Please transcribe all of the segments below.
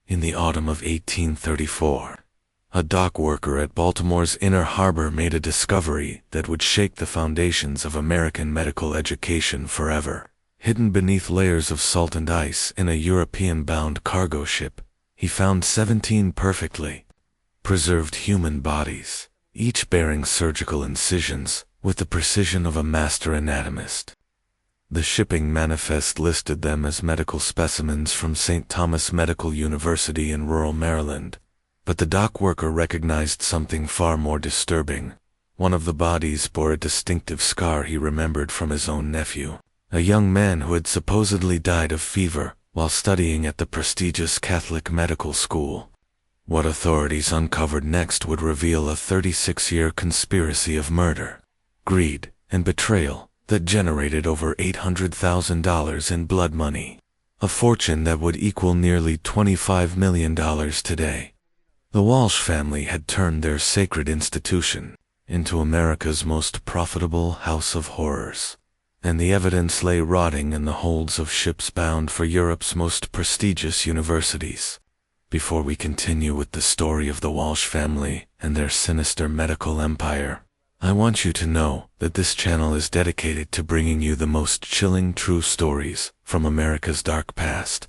In the autumn of 1834, a dock worker at Baltimore's Inner Harbor made a discovery that would shake the foundations of American medical education forever. Hidden beneath layers of salt and ice in a European-bound cargo ship, he found 17 perfectly preserved human bodies, each bearing surgical incisions with the precision of a master anatomist. The shipping manifest listed them as medical specimens from St. Thomas Medical University in rural Maryland, but the dock worker recognized something far more disturbing. One of the bodies bore a distinctive scar he remembered from his own nephew, a young man who had supposedly died of fever while studying at the prestigious Catholic medical school. What authorities uncovered next would reveal a 36-year conspiracy of murder, greed, and betrayal that generated over $800,000 in blood money, a fortune that would equal nearly $25 million today. The Walsh family had turned their sacred institution into America's most profitable house of horrors, and the evidence lay rotting in the holds of ships bound for Europe's most prestigious universities. Before we continue with the story of the Walsh family and their sinister medical empire, I want you to know that this channel is dedicated to bringing you the most chilling true stories from America's dark past.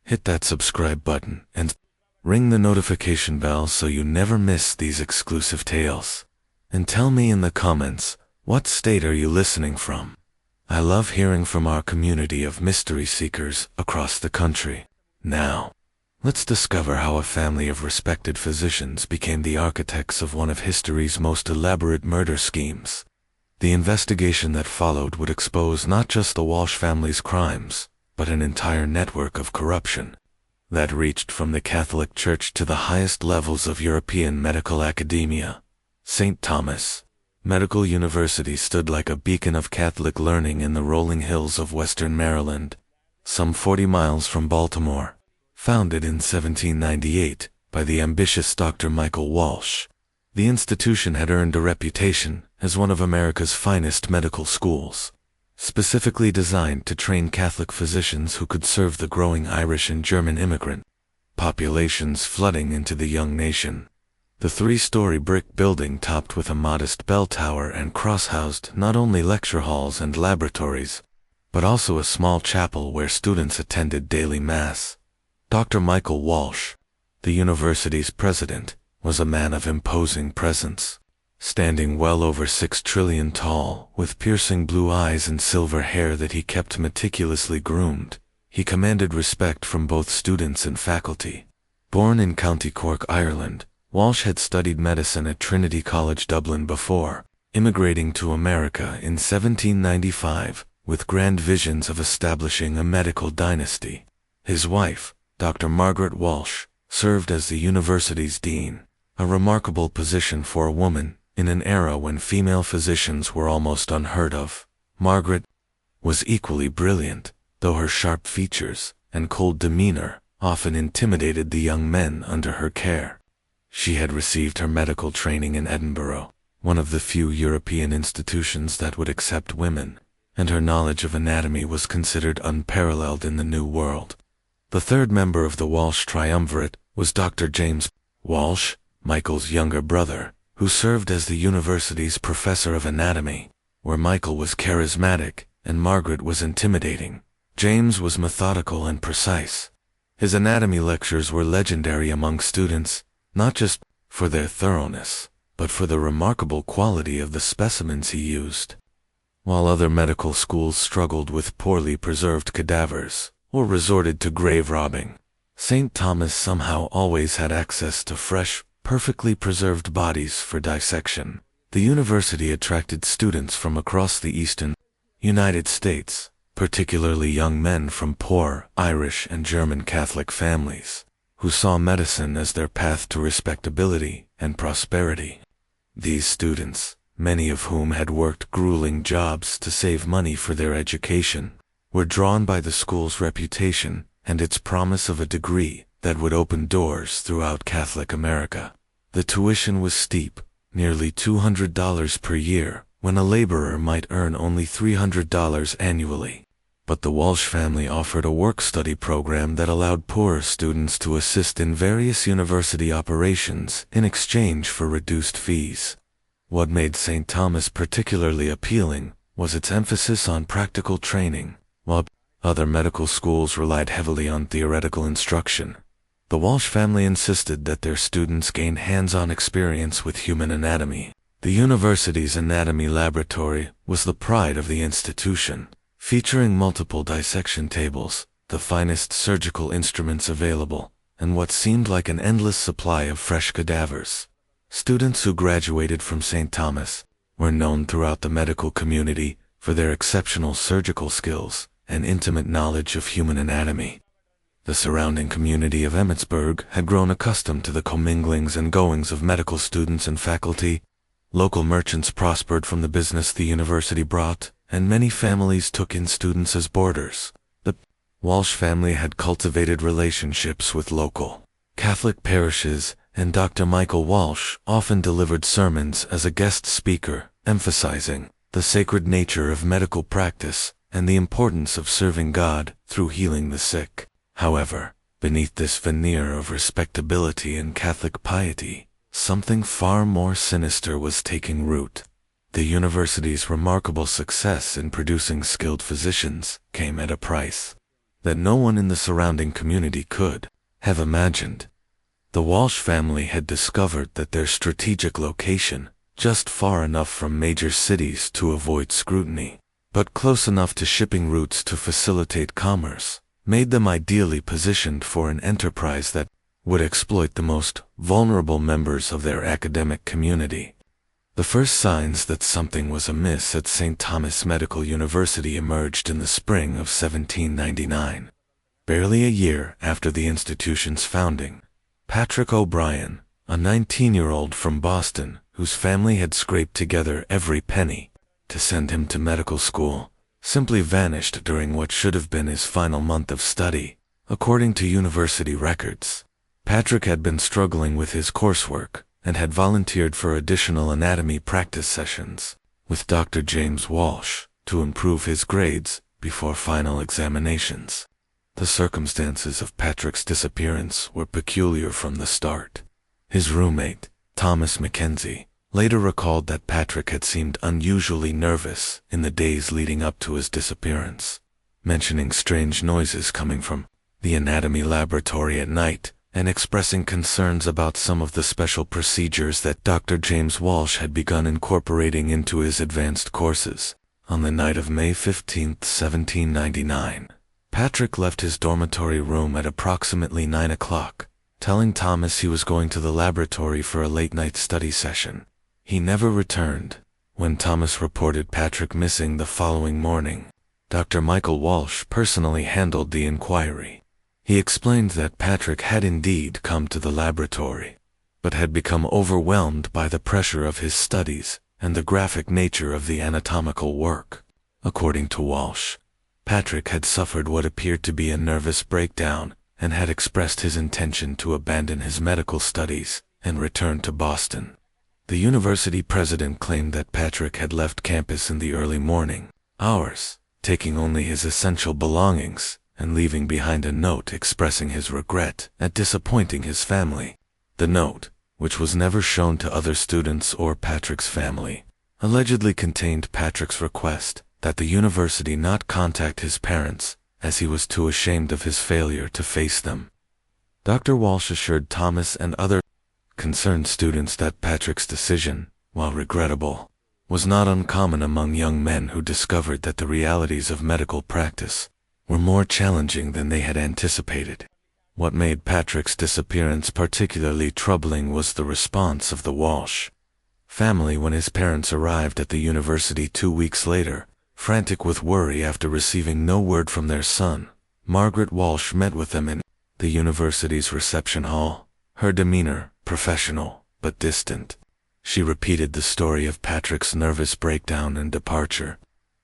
Hit that subscribe button and ring the notification bell so you never miss these exclusive tales. And tell me in the comments, what state are you listening from? I love hearing from our community of mystery seekers across the country. Now, let's discover how a family of respected physicians became the architects of one of history's most elaborate murder schemes. The investigation that followed would expose not just the Walsh family's crimes, but an entire network of corruption that reached from the Catholic Church to the highest levels of European medical academia. St. Thomas Medical University stood like a beacon of Catholic learning in the rolling hills of western Maryland, some 40 miles from Baltimore. Founded in 1798 by the ambitious Dr. Michael Walsh, the institution had earned a reputation as one of America's finest medical schools, specifically designed to train Catholic physicians who could serve the growing Irish and German immigrant populations flooding into the young nation. The three-story brick building topped with a modest bell tower and cross housed not only lecture halls and laboratories, but also a small chapel where students attended daily mass. Dr. Michael Walsh, the university's president, was a man of imposing presence. Standing well over 6 trillion tall, with piercing blue eyes and silver hair that he kept meticulously groomed, he commanded respect from both students and faculty. Born in County Cork, Ireland, Walsh had studied medicine at Trinity College Dublin before immigrating to America in 1795 with grand visions of establishing a medical dynasty. His wife, Dr. Margaret Walsh, served as the university's dean, a remarkable position for a woman in an era when female physicians were almost unheard of. Margaret was equally brilliant, though her sharp features and cold demeanor often intimidated the young men under her care. She had received her medical training in Edinburgh, one of the few European institutions that would accept women, and her knowledge of anatomy was considered unparalleled in the New World. The third member of the Walsh triumvirate was Dr. James Walsh, Michael's younger brother, who served as the university's professor of anatomy. Where Michael was charismatic and Margaret was intimidating, James was methodical and precise. His anatomy lectures were legendary among students, not just for their thoroughness, but for the remarkable quality of the specimens he used. While other medical schools struggled with poorly preserved cadavers, or resorted to grave robbing, St. Thomas somehow always had access to fresh, perfectly preserved bodies for dissection. The university attracted students from across the eastern United States, particularly young men from poor Irish and German Catholic families, who saw medicine as their path to respectability and prosperity. These students, many of whom had worked grueling jobs to save money for their education, were drawn by the school's reputation and its promise of a degree that would open doors throughout Catholic America. The tuition was steep, nearly $200 per year, when a laborer might earn only $300 annually. but the Walsh family offered a work-study program that allowed poorer students to assist in various university operations in exchange for reduced fees. What made St. Thomas particularly appealing was its emphasis on practical training. While other medical schools relied heavily on theoretical instruction, the Walsh family insisted that their students gain hands-on experience with human anatomy. The university's anatomy laboratory was the pride of the institution, featuring multiple dissection tables, the finest surgical instruments available, and what seemed like an endless supply of fresh cadavers. Students who graduated from St. Thomas were known throughout the medical community for their exceptional surgical skills and intimate knowledge of human anatomy. The surrounding community of Emmitsburg had grown accustomed to the comminglings and goings of medical students and faculty. Local merchants prospered from the business the university brought, and many families took in students as boarders. The Walsh family had cultivated relationships with local Catholic parishes, and Dr. Michael Walsh often delivered sermons as a guest speaker, emphasizing the sacred nature of medical practice and the importance of serving God through healing the sick. However, beneath this veneer of respectability and Catholic piety, something far more sinister was taking root. The university's remarkable success in producing skilled physicians came at a price that no one in the surrounding community could have imagined. The Walsh family had discovered that their strategic location, just far enough from major cities to avoid scrutiny, but close enough to shipping routes to facilitate commerce, made them ideally positioned for an enterprise that would exploit the most vulnerable members of their academic community. The first signs that something was amiss at St. Thomas Medical University emerged in the spring of 1799. Barely a year after the institution's founding, Patrick O'Brien, a 19-year-old from Boston whose family had scraped together every penny to send him to medical school, simply vanished during what should have been his final month of study. According to university records, Patrick had been struggling with his coursework and had volunteered for additional anatomy practice sessions with Dr. James Walsh to improve his grades before final examinations. The circumstances of Patrick's disappearance were peculiar from the start. His roommate, Thomas Mackenzie, later recalled that Patrick had seemed unusually nervous in the days leading up to his disappearance, mentioning strange noises coming from the anatomy laboratory at night and expressing concerns about some of the special procedures that Dr. James Walsh had begun incorporating into his advanced courses. On the night of May 15, 1799, Patrick left his dormitory room at approximately 9 o'clock, telling Thomas he was going to the laboratory for a late-night study session. He never returned. When Thomas reported Patrick missing the following morning, Dr. Michael Walsh personally handled the inquiry. He explained that Patrick had indeed come to the laboratory, but had become overwhelmed by the pressure of his studies and the graphic nature of the anatomical work. According to Walsh, Patrick had suffered what appeared to be a nervous breakdown and had expressed his intention to abandon his medical studies and return to Boston. The university president claimed that Patrick had left campus in the early morning hours, taking only his essential belongings and leaving behind a note expressing his regret at disappointing his family. The note, which was never shown to other students or Patrick's family, allegedly contained Patrick's request that the university not contact his parents, as he was too ashamed of his failure to face them. Dr. Walsh assured Thomas and other concerned students that Patrick's decision, while regrettable, was not uncommon among young men who discovered that the realities of medical practice were more challenging than they had anticipated. What made Patrick's disappearance particularly troubling was the response of the Walsh family when his parents arrived at the university 2 weeks later, frantic with worry after receiving no word from their son. Margaret Walsh met with them in the university's reception hall, her demeanor professional but distant. She repeated the story of Patrick's nervous breakdown and departure,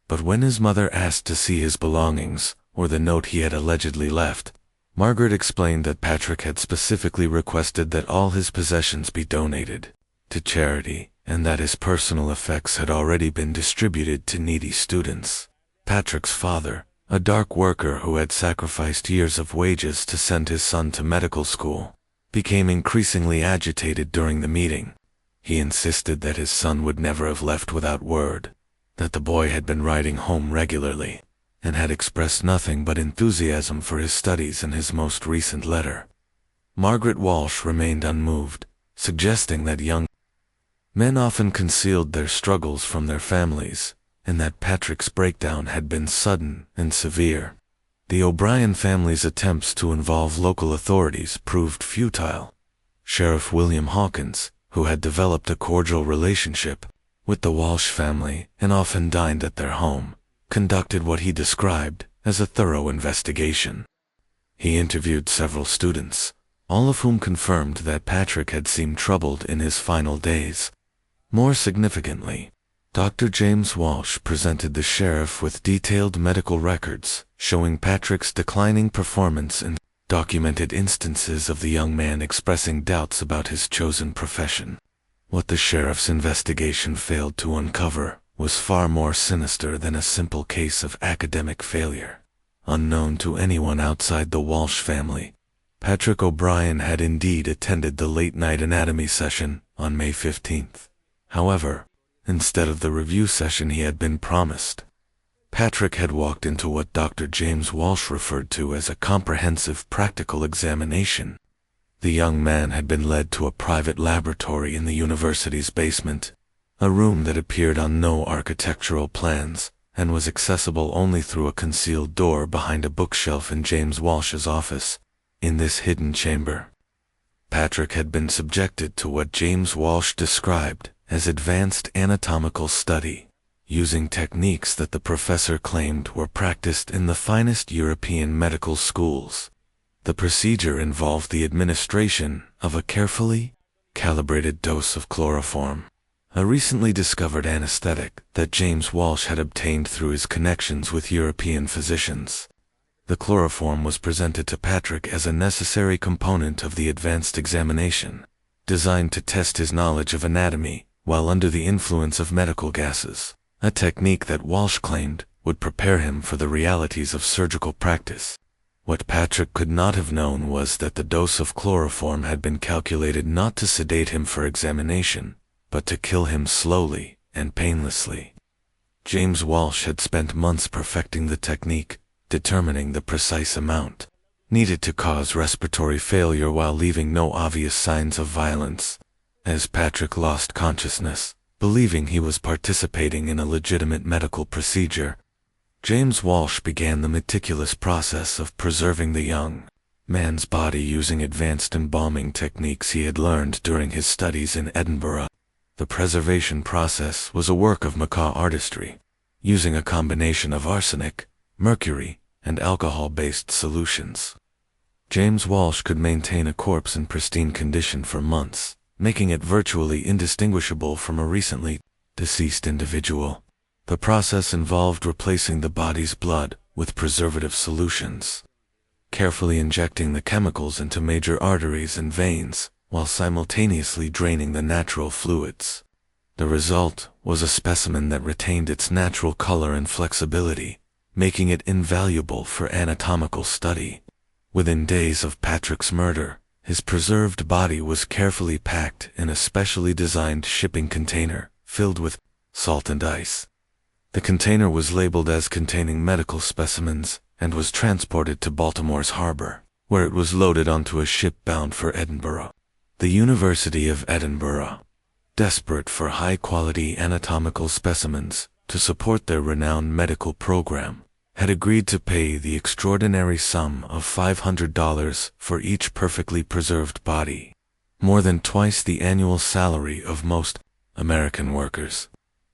but when his mother asked to see his belongings, or the note he had allegedly left, Margaret explained that Patrick had specifically requested that all his possessions be donated to charity, and that his personal effects had already been distributed to needy students. Patrick's father, a dock worker who had sacrificed years of wages to send his son to medical school, became increasingly agitated during the meeting. He insisted that his son would never have left without word, that the boy had been writing home regularly, and had expressed nothing but enthusiasm for his studies in his most recent letter. Margaret Walsh remained unmoved, suggesting that young men often concealed their struggles from their families, and that Patrick's breakdown had been sudden and severe. The O'Brien family's attempts to involve local authorities proved futile. Sheriff William Hawkins, who had developed a cordial relationship with the Walsh family and often dined at their home, conducted what he described as a thorough investigation. He interviewed several students, all of whom confirmed that Patrick had seemed troubled in his final days. More significantly, Dr. James Walsh presented the sheriff with detailed medical records showing Patrick's declining performance and documented instances of the young man expressing doubts about his chosen profession. What the sheriff's investigation failed to uncover was far more sinister than a simple case of academic failure. Unknown to anyone outside the Walsh family, Patrick O'Brien had indeed attended the late-night anatomy session on May 15th. However, instead of the review session he had been promised, Patrick had walked into what Dr. James Walsh referred to as a comprehensive practical examination. The young man had been led to a private laboratory in the university's basement, a room that appeared on no architectural plans and was accessible only through a concealed door behind a bookshelf in James Walsh's office. In this hidden chamber, Patrick had been subjected to what James Walsh described as advanced anatomical study, using techniques that the professor claimed were practiced in the finest European medical schools. The procedure involved the administration of a carefully calibrated dose of chloroform, a recently discovered anesthetic that James Walsh had obtained through his connections with European physicians. The chloroform was presented to Patrick as a necessary component of the advanced examination, designed to test his knowledge of anatomy while under the influence of medical gases, a technique that Walsh claimed would prepare him for the realities of surgical practice. What Patrick could not have known was that the dose of chloroform had been calculated not to sedate him for examination, but to kill him slowly and painlessly. James Walsh had spent months perfecting the technique, determining the precise amount needed to cause respiratory failure while leaving no obvious signs of violence. As Patrick lost consciousness, believing he was participating in a legitimate medical procedure, James Walsh began the meticulous process of preserving the young man's body using advanced embalming techniques he had learned during his studies in Edinburgh. The preservation process was a work of macabre artistry, using a combination of arsenic, mercury, and alcohol-based solutions. James Walsh could maintain a corpse in pristine condition for months, making it virtually indistinguishable from a recently deceased individual. The process involved replacing the body's blood with preservative solutions, carefully injecting the chemicals into major arteries and veins, while simultaneously draining the natural fluids. The result was a specimen that retained its natural color and flexibility, making it invaluable for anatomical study. Within days of Patrick's murder, his preserved body was carefully packed in a specially designed shipping container filled with salt and ice. The container was labeled as containing medical specimens and was transported to Baltimore's harbor, where it was loaded onto a ship bound for Edinburgh. The University of Edinburgh, desperate for high-quality anatomical specimens to support their renowned medical program, had agreed to pay the extraordinary sum of $500 for each perfectly preserved body, more than twice the annual salary of most American workers.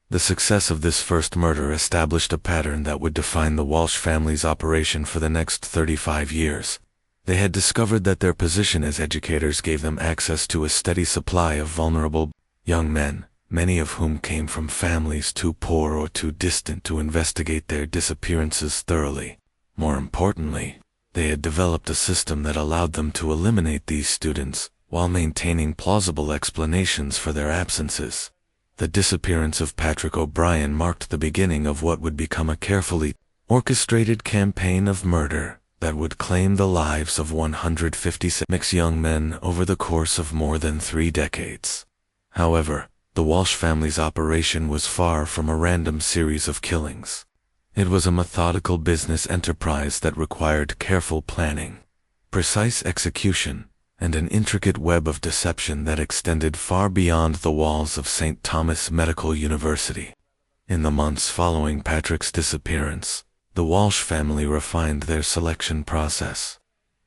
The success of this first murder established a pattern that would define the Walsh family's operation for the next 35 years. They had discovered that their position as educators gave them access to a steady supply of vulnerable young men, many of whom came from families too poor or too distant to investigate their disappearances thoroughly. More importantly, they had developed a system that allowed them to eliminate these students while maintaining plausible explanations for their absences. The disappearance of Patrick O'Brien marked the beginning of what would become a carefully orchestrated campaign of murder that would claim the lives of 156 young men over the course of more than 3 decades. However, the Walsh family's operation was far from a random series of killings. It was a methodical business enterprise that required careful planning, precise execution, and an intricate web of deception that extended far beyond the walls of St. Thomas Medical University. In the months following Patrick's disappearance, the Walsh family refined their selection process.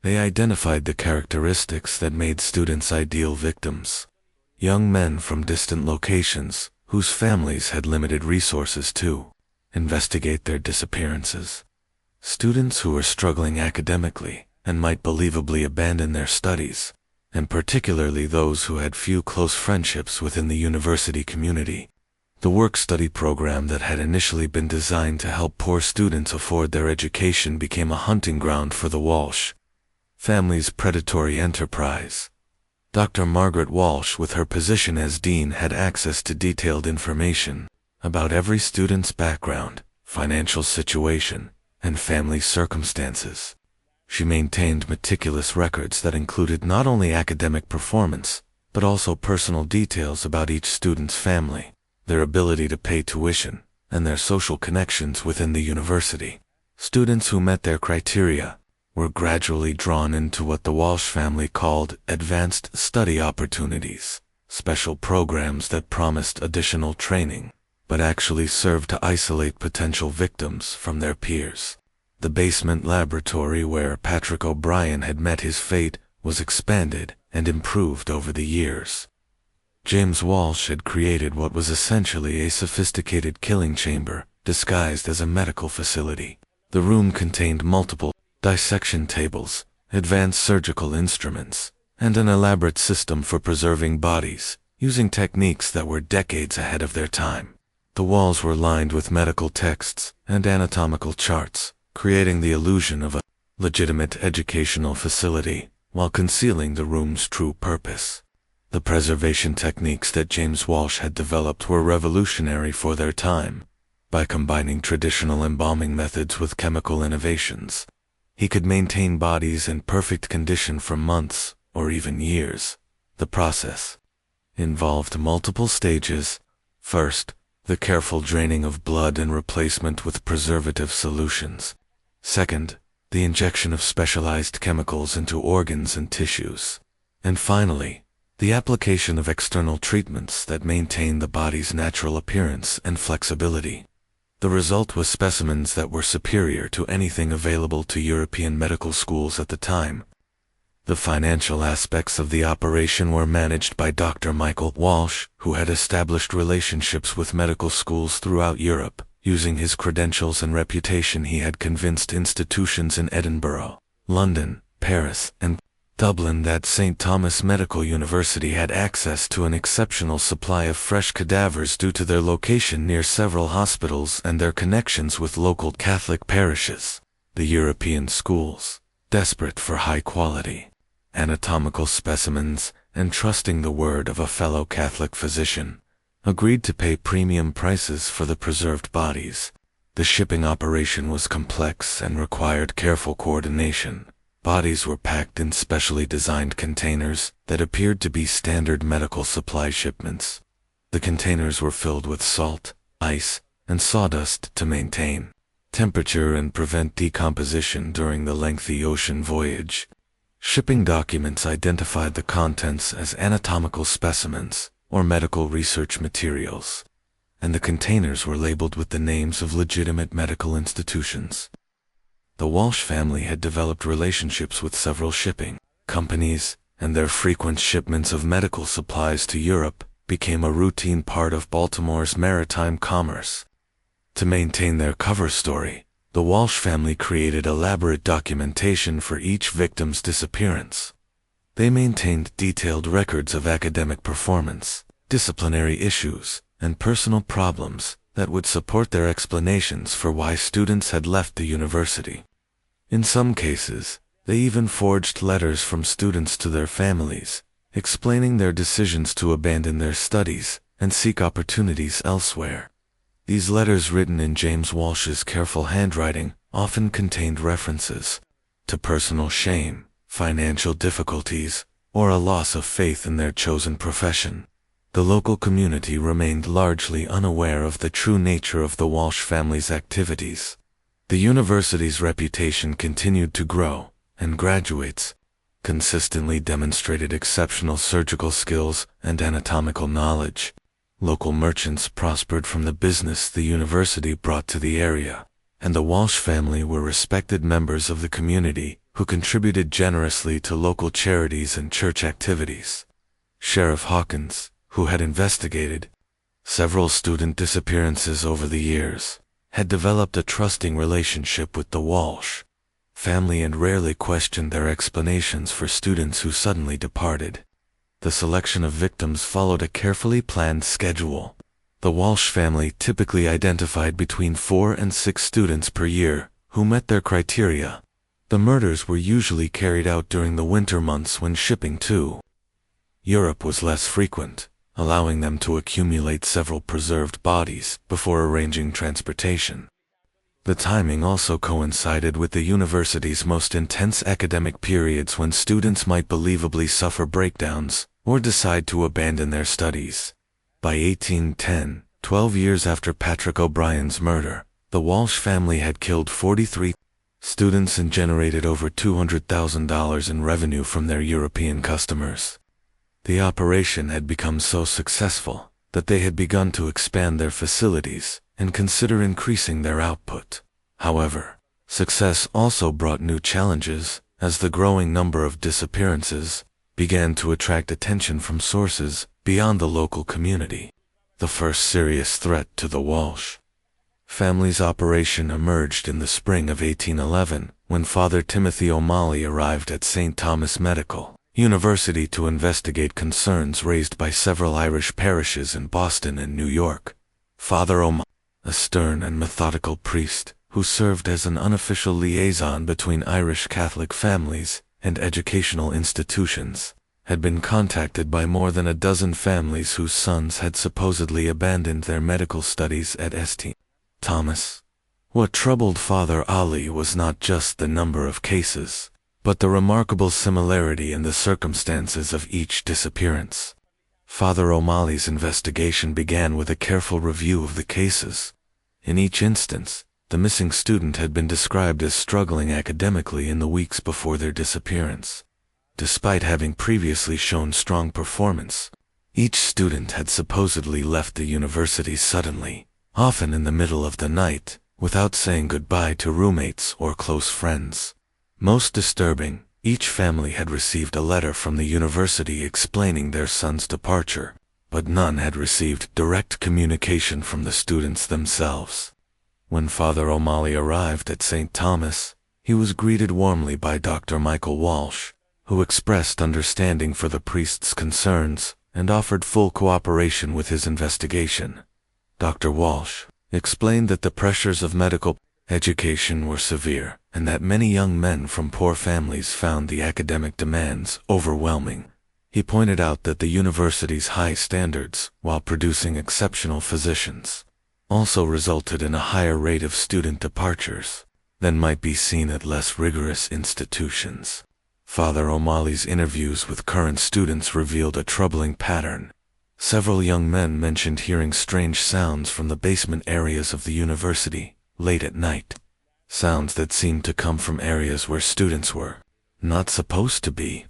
They identified the characteristics that made students ideal victims. Young men from distant locations, whose families had limited resources to investigate their disappearances. Students who were struggling academically and might believably abandon their studies, and particularly those who had few close friendships within the university community. The work-study program that had initially been designed to help poor students afford their education became a hunting ground for the Walsh family's predatory enterprise. Dr. Margaret Walsh, with her position as dean, had access to detailed information about every student's background, financial situation, and family circumstances. She maintained meticulous records that included not only academic performance, but also personal details about each student's family, their ability to pay tuition, and their social connections within the university. Students who met their criteria were gradually drawn into what the Walsh family called advanced study opportunities, special programs that promised additional training, but actually served to isolate potential victims from their peers. The basement laboratory where Patrick O'Brien had met his fate was expanded and improved over the years. James Walsh had created what was essentially a sophisticated killing chamber, disguised as a medical facility. The room contained multiple dissection tables, advanced surgical instruments, and an elaborate system for preserving bodies, using techniques that were decades ahead of their time. The walls were lined with medical texts and anatomical charts, creating the illusion of a legitimate educational facility, while concealing the room's true purpose. The preservation techniques that James Walsh had developed were revolutionary for their time. By combining traditional embalming methods with chemical innovations, he could maintain bodies in perfect condition for months or even years. The process involved multiple stages. First, the careful draining of blood and replacement with preservative solutions. Second, the injection of specialized chemicals into organs and tissues. And finally, the application of external treatments that maintain the body's natural appearance and flexibility. The result was specimens that were superior to anything available to European medical schools at the time. The financial aspects of the operation were managed by Dr. Michael Walsh, who had established relationships with medical schools throughout Europe. Using his credentials and reputation, he had convinced institutions in Edinburgh, London, Paris, and Dublin that St. Thomas Medical University had access to an exceptional supply of fresh cadavers due to their location near several hospitals and their connections with local Catholic parishes. The European schools, desperate for high-quality anatomical specimens and trusting the word of a fellow Catholic physician, agreed to pay premium prices for the preserved bodies. The shipping operation was complex and required careful coordination. Bodies were packed in specially designed containers that appeared to be standard medical supply shipments. The containers were filled with salt, ice, and sawdust to maintain temperature and prevent decomposition during the lengthy ocean voyage. Shipping documents identified the contents as anatomical specimens or medical research materials, and the containers were labeled with the names of legitimate medical institutions. The Walsh family had developed relationships with several shipping companies, and their frequent shipments of medical supplies to Europe became a routine part of Baltimore's maritime commerce. To maintain their cover story, the Walsh family created elaborate documentation for each victim's disappearance. They maintained detailed records of academic performance, disciplinary issues, and personal problems that would support their explanations for why students had left the university. In some cases, they even forged letters from students to their families, explaining their decisions to abandon their studies and seek opportunities elsewhere. These letters, written in James Walsh's careful handwriting, often contained references to personal shame, financial difficulties, or a loss of faith in their chosen profession. The local community remained largely unaware of the true nature of the Walsh family's activities. The university's reputation continued to grow, and graduates consistently demonstrated exceptional surgical skills and anatomical knowledge. Local merchants prospered from the business the university brought to the area, and the Walsh family were respected members of the community who contributed generously to local charities and church activities. Sheriff Hawkins, who had investigated several student disappearances over the years, had developed a trusting relationship with the Walsh family and rarely questioned their explanations for students who suddenly departed. The selection of victims followed a carefully planned schedule. The Walsh family typically identified between 4 and 6 students per year who met their criteria. The murders were usually carried out during the winter months when shipping to Europe was less frequent, allowing them to accumulate several preserved bodies before arranging transportation. The timing also coincided with the university's most intense academic periods when students might believably suffer breakdowns or decide to abandon their studies. By 1810, 12 years after Patrick O'Brien's murder, the Walsh family had killed 43 students and generated over $200,000 in revenue from their European customers. The operation had become so successful that they had begun to expand their facilities and consider increasing their output. However, success also brought new challenges, as the growing number of disappearances began to attract attention from sources beyond the local community. The first serious threat to the Walsh family's operation emerged in the spring of 1811, when Father Timothy O'Malley arrived at St. Thomas Medical University to investigate concerns raised by several Irish parishes in Boston and New York. Father O'Malley, a stern and methodical priest who served as an unofficial liaison between Irish Catholic families and educational institutions, had been contacted by more than a dozen families whose sons had supposedly abandoned their medical studies at St. Thomas. What troubled Father Ali was not just the number of cases, but the remarkable similarity in the circumstances of each disappearance. Father O'Malley's investigation began with a careful review of the cases. In each instance, the missing student had been described as struggling academically in the weeks before their disappearance. Despite having previously shown strong performance, each student had supposedly left the university suddenly, often in the middle of the night, without saying goodbye to roommates or close friends. Most disturbing, each family had received a letter from the university explaining their son's departure, but none had received direct communication from the students themselves. When Father O'Malley arrived at St. Thomas, he was greeted warmly by Dr. Michael Walsh, who expressed understanding for the priest's concerns and offered full cooperation with his investigation. Dr. Walsh explained that the pressures of medical education were severe, and that many young men from poor families found the academic demands overwhelming. He pointed out that the university's high standards, while producing exceptional physicians, also resulted in a higher rate of student departures than might be seen at less rigorous institutions. Father O'Malley's interviews with current students revealed a troubling pattern. Several young men mentioned hearing strange sounds from the basement areas of the university late at night, sounds that seemed to come from areas where students were not supposed to be.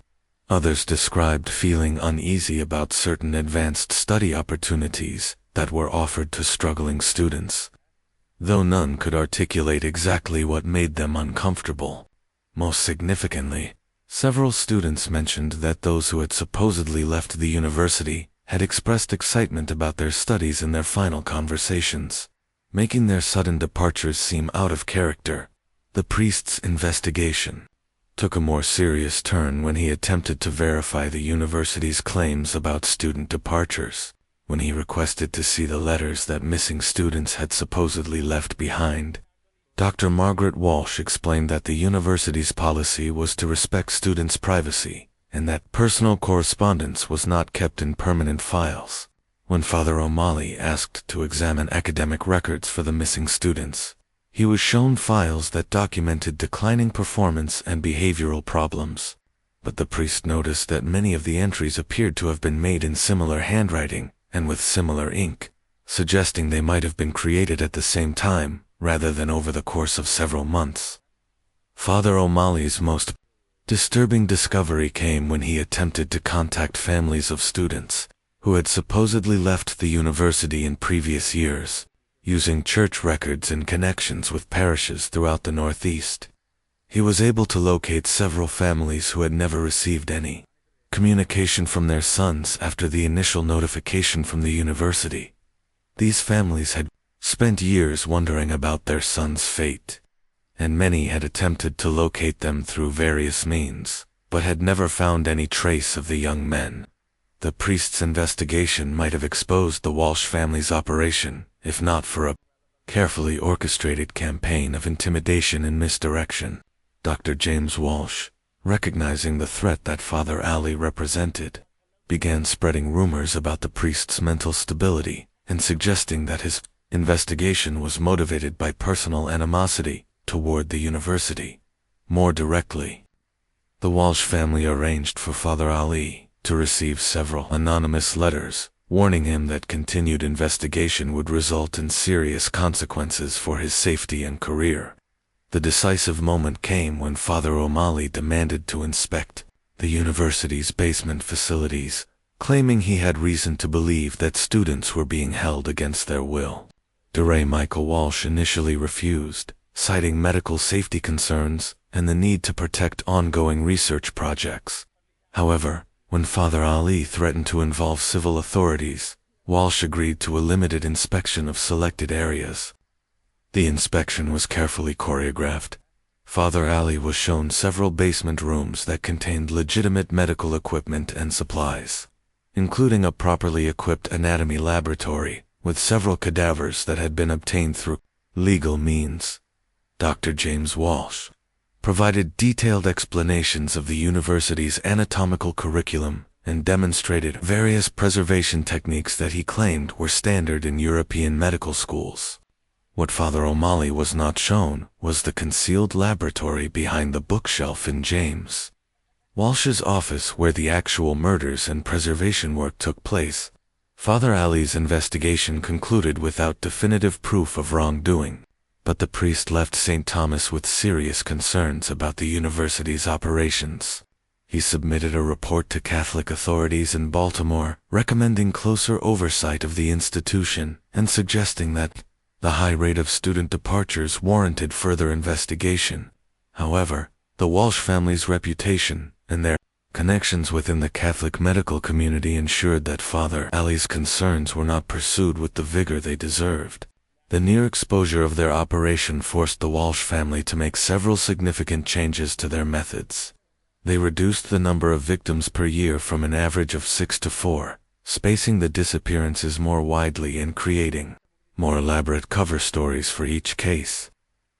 Others described feeling uneasy about certain advanced study opportunities that were offered to struggling students, though none could articulate exactly what made them uncomfortable. Most significantly, several students mentioned that those who had supposedly left the university had expressed excitement about their studies in their final conversations, making their sudden departures seem out of character. The priest's investigation took a more serious turn when he attempted to verify the university's claims about student departures, when he requested to see the letters that missing students had supposedly left behind. Dr. Margaret Walsh explained that the university's policy was to respect students' privacy, and that personal correspondence was not kept in permanent files. When Father O'Malley asked to examine academic records for the missing students, He was shown files that documented declining performance and behavioral problems. But the priest noticed that many of the entries appeared to have been made in similar handwriting and with similar ink, suggesting they might have been created at the same time, rather than over the course of several months. Father O'Malley's most disturbing discovery came when he attempted to contact families of students who had supposedly left the university in previous years, using church records and connections with parishes throughout the Northeast. He was able to locate several families who had never received any communication from their sons after the initial notification from the university. These families had spent years wondering about their son's fate, and many had attempted to locate them through various means, but had never found any trace of the young men. The priest's investigation might have exposed the Walsh family's operation, if not for a carefully orchestrated campaign of intimidation and misdirection. Dr. James Walsh, recognizing the threat that Father Ali represented, began spreading rumors about the priest's mental stability and suggesting that his investigation was motivated by personal animosity toward the university. More directly, the Walsh family arranged for Father Ali to receive several anonymous letters warning him that continued investigation would result in serious consequences for his safety and career. The decisive moment came when Father O'Malley demanded to inspect the university's basement facilities, claiming he had reason to believe that students were being held against their will. Dr. Michael Walsh initially refused, citing medical safety concerns and the need to protect ongoing research projects. However, when Father Ali threatened to involve civil authorities, Walsh agreed to a limited inspection of selected areas. The inspection was carefully choreographed. Father Ali was shown several basement rooms that contained legitimate medical equipment and supplies, including a properly equipped anatomy laboratory with several cadavers that had been obtained through legal means. Dr. James Walsh provided detailed explanations of the university's anatomical curriculum and demonstrated various preservation techniques that he claimed were standard in European medical schools. What Father O'Malley was not shown was the concealed laboratory behind the bookshelf in James Walsh's office where the actual murders and preservation work took place. Father Ali's investigation concluded without definitive proof of wrongdoing, but the priest left St. Thomas with serious concerns about the university's operations. He submitted a report to Catholic authorities in Baltimore, recommending closer oversight of the institution and suggesting that the high rate of student departures warranted further investigation. However, the Walsh family's reputation and their connections within the Catholic medical community ensured that Father Ali's concerns were not pursued with the vigor they deserved. The near exposure of their operation forced the Walsh family to make several significant changes to their methods. They reduced the number of victims per year from an average of 6 to 4, spacing the disappearances more widely and creating more elaborate cover stories for each case.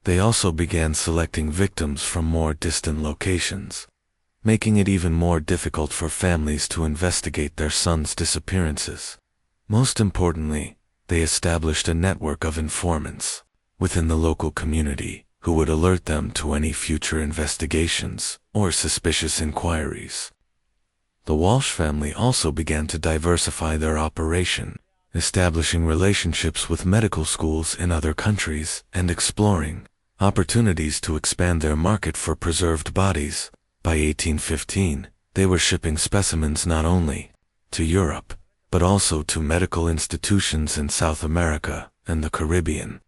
They also began selecting victims from more distant locations, making it even more difficult for families to investigate their sons' disappearances. Most importantly, they established a network of informants within the local community who would alert them to any future investigations or suspicious inquiries. The Walsh family also began to diversify their operation, establishing relationships with medical schools in other countries and exploring opportunities to expand their market for preserved bodies. By 1815, they were shipping specimens not only to Europe, but also to medical institutions in South America and the Caribbean.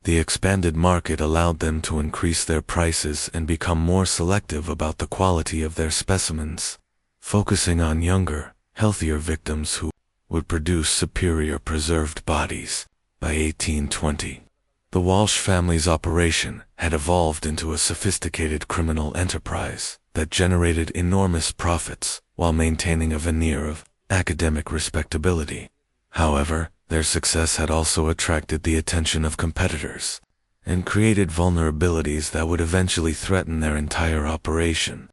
The expanded market allowed them to increase their prices and become more selective about the quality of their specimens, focusing on younger, healthier victims who would produce superior preserved bodies. By 1820, the Walsh family's operation had evolved into a sophisticated criminal enterprise that generated enormous profits while maintaining a veneer of academic respectability. However, their success had also attracted the attention of competitors and created vulnerabilities that would eventually threaten their entire operation.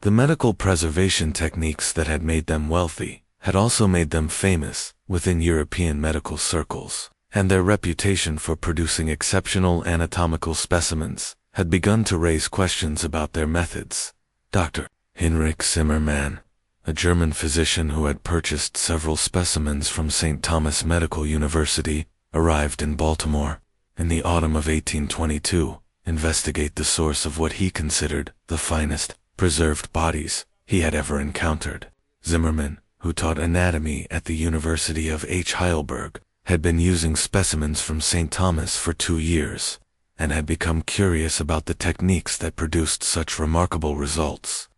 The medical preservation techniques that had made them wealthy had also made them famous within European medical circles. and their reputation for producing exceptional anatomical specimens had begun to raise questions about their methods. Dr. Heinrich Zimmermann, a German physician who had purchased several specimens from St. Thomas Medical University, arrived in Baltimore in the autumn of 1822, investigate the source of what he considered the finest preserved bodies he had ever encountered. Zimmermann, who taught anatomy at the University of Heidelberg, had been using specimens from St. Thomas for 2 years, and had become curious about the techniques that produced such remarkable results.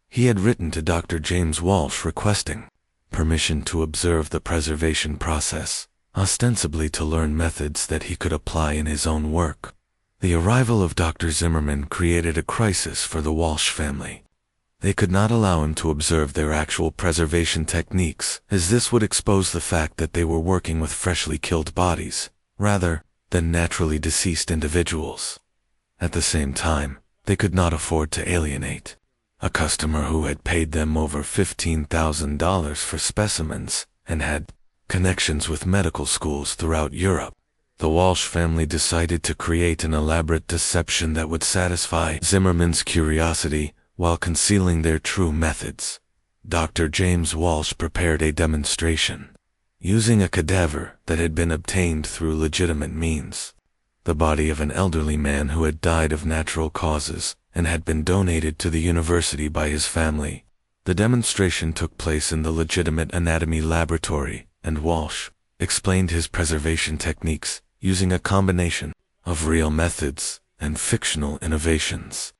He had written to Dr. James Walsh requesting permission to observe the preservation process, ostensibly to learn methods that he could apply in his own work. The arrival of Dr. Zimmermann created a crisis for the Walsh family. They could not allow him to observe their actual preservation techniques, as this would expose the fact that they were working with freshly killed bodies, rather than naturally deceased individuals. At the same time, they could not afford to alienate a customer who had paid them over $15,000 for specimens and had connections with medical schools throughout Europe. The Walsh family decided to create an elaborate deception that would satisfy Zimmermann's curiosity while concealing their true methods. Dr. James Walsh prepared a demonstration using a cadaver that had been obtained through legitimate means, the body of an elderly man who had died of natural causes and had been donated to the university by his family. The demonstration took place in the legitimate anatomy laboratory, and Walsh explained his preservation techniques using a combination of real methods and fictional innovations.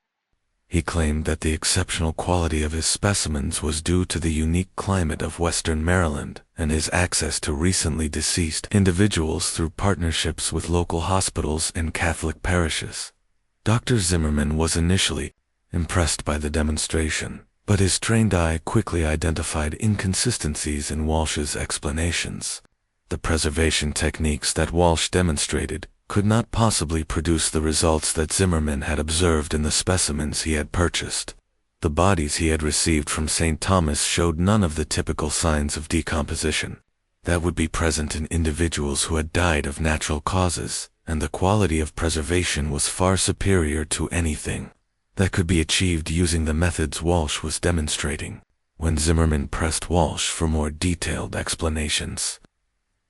He claimed that the exceptional quality of his specimens was due to the unique climate of Western Maryland and his access to recently deceased individuals through partnerships with local hospitals and Catholic parishes. Dr. Zimmermann was initially impressed by the demonstration, but his trained eye quickly identified inconsistencies in Walsh's explanations. The preservation techniques that Walsh demonstrated could not possibly produce the results that Zimmermann had observed in the specimens he had purchased. The bodies he had received from St. Thomas showed none of the typical signs of decomposition that would be present in individuals who had died of natural causes, and the quality of preservation was far superior to anything that could be achieved using the methods Walsh was demonstrating. When Zimmermann pressed Walsh for more detailed explanations,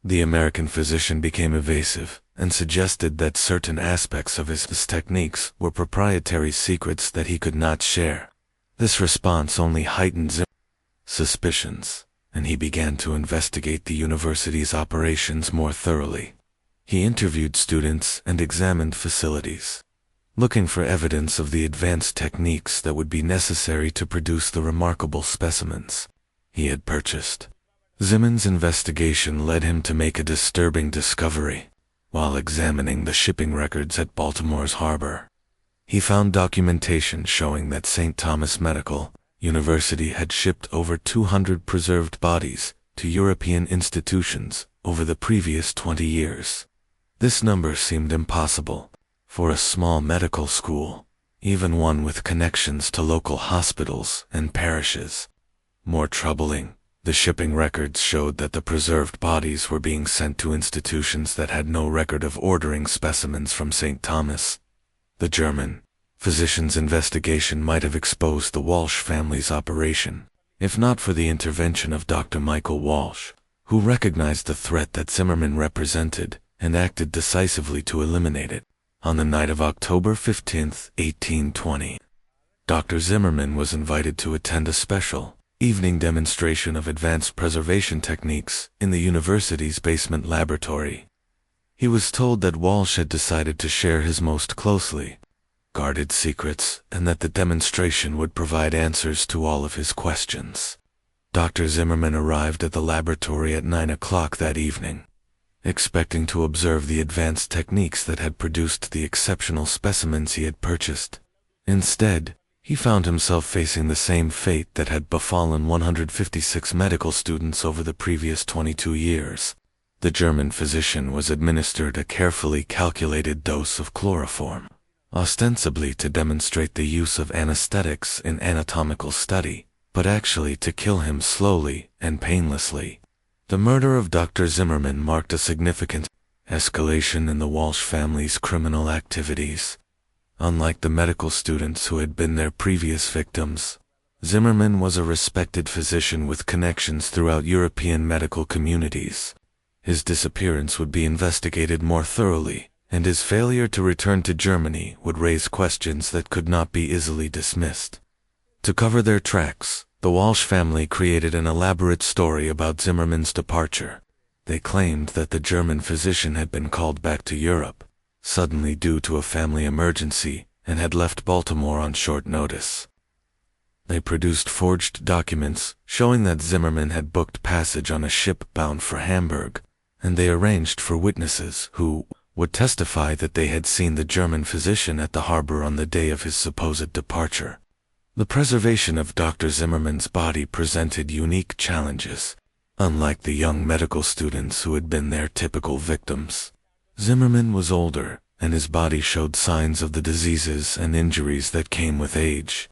the American physician became evasive and suggested that certain aspects of his techniques were proprietary secrets that he could not share. This response only heightened Zimmermann's suspicions, and he began to investigate the university's operations more thoroughly. He interviewed students and examined facilities, looking for evidence of the advanced techniques that would be necessary to produce the remarkable specimens he had purchased. Zimmermann's investigation led him to make a disturbing discovery. While examining the shipping records at Baltimore's harbor, he found documentation showing that St. Thomas Medical University had shipped over 200 preserved bodies to European institutions over the previous 20 years. This number seemed impossible for a small medical school, even one with connections to local hospitals and parishes. More troubling, the shipping records showed that the preserved bodies were being sent to institutions that had no record of ordering specimens from St. Thomas. The German physician's investigation might have exposed the Walsh family's operation, if not for the intervention of Dr. Michael Walsh, who recognized the threat that Zimmermann represented and acted decisively to eliminate it. On the night of October 15, 1820, Dr. Zimmermann was invited to attend a special evening demonstration of advanced preservation techniques in the university's basement laboratory. He was told that Walsh had decided to share his most closely guarded secrets and that the demonstration would provide answers to all of his questions. Dr. Zimmermann arrived at the laboratory at 9 o'clock that evening, expecting to observe the advanced techniques that had produced the exceptional specimens he had purchased. Instead, he found himself facing the same fate that had befallen 156 medical students over the previous 22 years. The German physician was administered a carefully calculated dose of chloroform, ostensibly to demonstrate the use of anesthetics in anatomical study, but actually to kill him slowly and painlessly. The murder of Dr. Zimmermann marked a significant Escalation in the Walsh family's criminal activities. Unlike the medical students who had been their previous victims, Zimmerman was a respected physician with connections throughout European medical communities. His disappearance would be investigated more thoroughly, and his failure to return to Germany would raise questions that could not be easily dismissed. To cover their tracks, the Walsh family created an elaborate story about Zimmerman's departure. They claimed that the German physician had been called back to Europe, suddenly due to a family emergency, and had left Baltimore on short notice. They produced forged documents showing that Zimmerman had booked passage on a ship bound for Hamburg, and they arranged for witnesses who would testify that they had seen the German physician at the harbor on the day of his supposed departure. The preservation of Dr. Zimmerman's body presented unique challenges. Unlike the young medical students who had been their typical victims, Zimmerman was older, and his body showed signs of the diseases and injuries that came with age.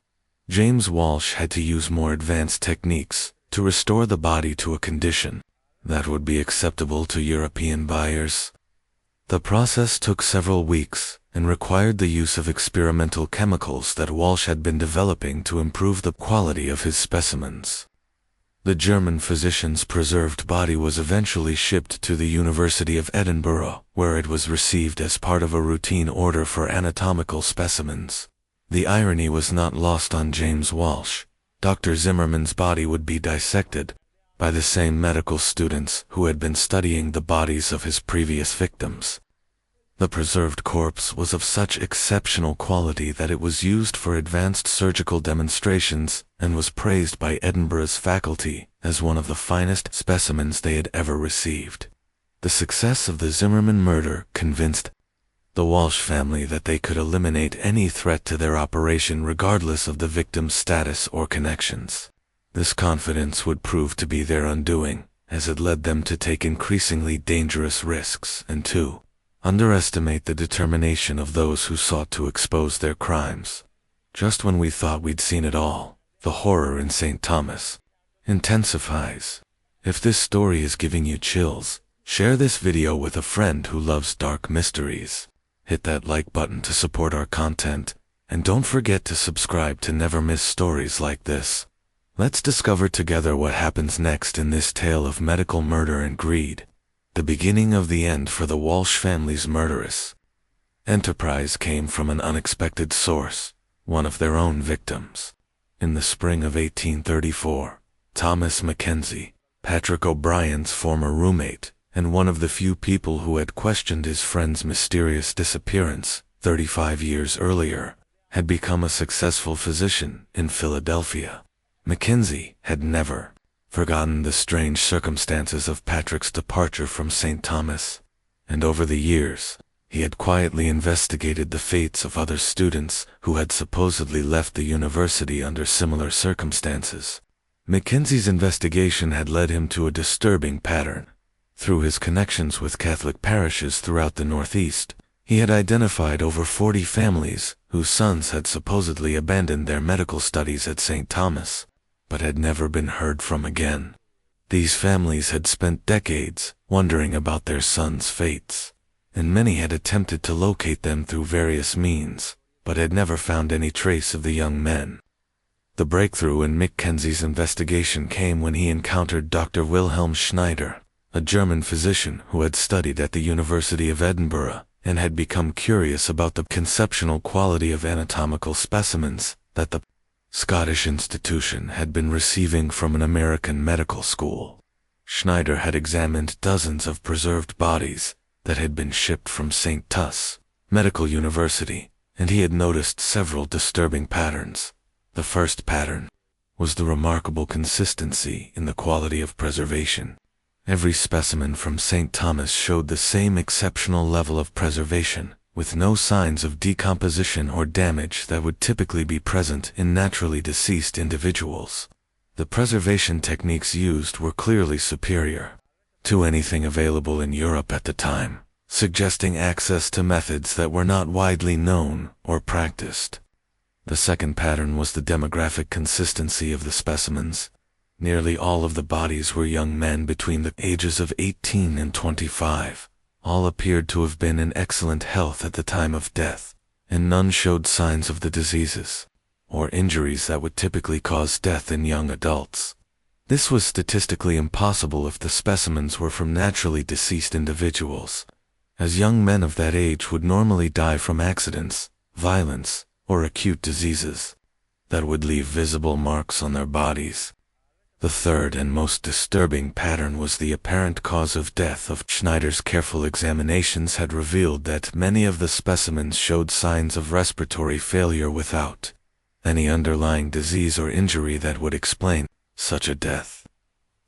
James Walsh had to use more advanced techniques to restore the body to a condition that would be acceptable to European buyers. The process took several weeks and required the use of experimental chemicals that Walsh had been developing to improve the quality of his specimens. The German physician's preserved body was eventually shipped to the University of Edinburgh, where it was received as part of a routine order for anatomical specimens. The irony was not lost on James Walsh. Dr. Zimmerman's body would be dissected by the same medical students who had been studying the bodies of his previous victims. The preserved corpse was of such exceptional quality that it was used for advanced surgical demonstrations and was praised by Edinburgh's faculty as one of the finest specimens they had ever received. The success of the Zimmerman murder convinced the Walsh family that they could eliminate any threat to their operation regardless of the victim's status or connections. This confidence would prove to be their undoing, as it led them to take increasingly dangerous risks and to underestimate the determination of those who sought to expose their crimes. Just when we thought we'd seen it all, the horror in St. Thomas intensifies. If this story is giving you chills, share this video with a friend who loves dark mysteries. Hit that like button to support our content, and don't forget to subscribe to never miss stories like this. Let's discover together what happens next in this tale of medical murder and greed. The beginning of the end for the Walsh family's murderous enterprise came from an unexpected source, one of their own victims. In the spring of 1834, Thomas Mackenzie, Patrick O'Brien's former roommate, and one of the few people who had questioned his friend's mysterious disappearance 35 years earlier, had become a successful physician in Philadelphia. Mackenzie had never forgotten the strange circumstances of Patrick's departure from St. Thomas, and over the years, he had quietly investigated the fates of other students who had supposedly left the university under similar circumstances. Mackenzie's investigation had led him to a disturbing pattern. Through his connections with Catholic parishes throughout the Northeast, he had identified over 40 families whose sons had supposedly abandoned their medical studies at St. Thomas, but had never been heard from again. These families had spent decades wondering about their sons' fates, and many had attempted to locate them through various means, but had never found any trace of the young men. The breakthrough in Mackenzie's investigation came when he encountered Dr. Wilhelm Schneider, a German physician who had studied at the University of Edinburgh and had become curious about the conceptual quality of anatomical specimens that the Scottish institution had been receiving from an American medical school. Schneider had examined dozens of preserved bodies that had been shipped from St. Tuss Medical University, and he had noticed several disturbing patterns. The first pattern was the remarkable consistency in the quality of preservation. Every specimen from St. Thomas showed the same exceptional level of preservation, with no signs of decomposition or damage that would typically be present in naturally deceased individuals. The preservation techniques used were clearly superior to anything available in Europe at the time, suggesting access to methods that were not widely known or practiced. The second pattern was the demographic consistency of the specimens. Nearly all of the bodies were young men between the ages of 18 and 25, All appeared to have been in excellent health at the time of death, and none showed signs of the diseases or injuries that would typically cause death in young adults. This was statistically impossible if the specimens were from naturally deceased individuals, as young men of that age would normally die from accidents, violence, or acute diseases that would leave visible marks on their bodies. The third and most disturbing pattern was the apparent cause of death. Schneider's careful examinations had revealed that many of the specimens showed signs of respiratory failure without any underlying disease or injury that would explain such a death.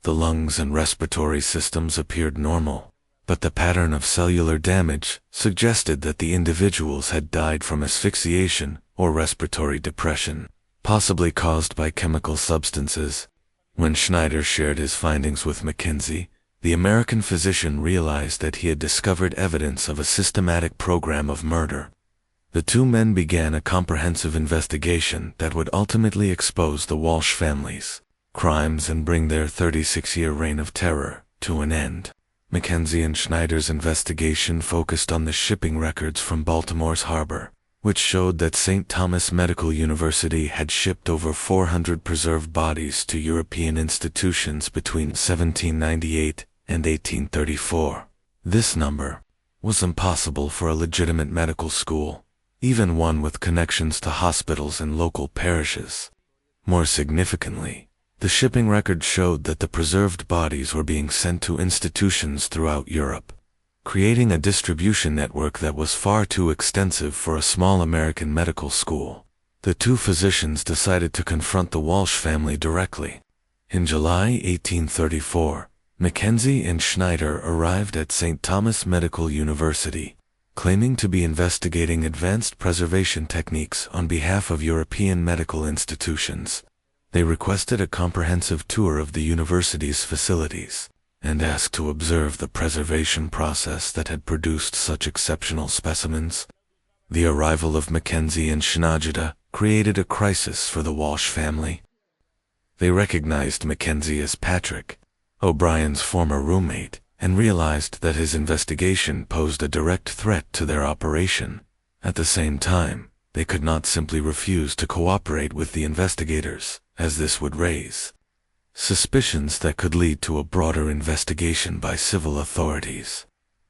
The lungs and respiratory systems appeared normal, but the pattern of cellular damage suggested that the individuals had died from asphyxiation or respiratory depression, possibly caused by chemical substances. When Schneider shared his findings with Mackenzie, the American physician realized that he had discovered evidence of a systematic program of murder. The two men began a comprehensive investigation that would ultimately expose the Walsh family's crimes and bring their 36-year reign of terror to an end. Mackenzie and Schneider's investigation focused on the shipping records from Baltimore's harbor, which showed that St. Thomas Medical University had shipped over 400 preserved bodies to European institutions between 1798 and 1834. This number was impossible for a legitimate medical school, even one with connections to hospitals and local parishes. More significantly, the shipping record showed that the preserved bodies were being sent to institutions throughout Europe, creating a distribution network that was far too extensive for a small American medical school. The two physicians decided to confront the Walsh family directly. In July 1834, Mackenzie and Schneider arrived at St. Thomas Medical University, claiming to be investigating advanced preservation techniques on behalf of European medical institutions. They requested a comprehensive tour of the university's facilities and asked to observe the preservation process that had produced such exceptional specimens. The arrival of Mackenzie and Schneider created a crisis for the Walsh family. They recognized Mackenzie as Patrick, O'Brien's former roommate, and realized that his investigation posed a direct threat to their operation. At the same time, they could not simply refuse to cooperate with the investigators, as this would raise suspicions that could lead to a broader investigation by civil authorities.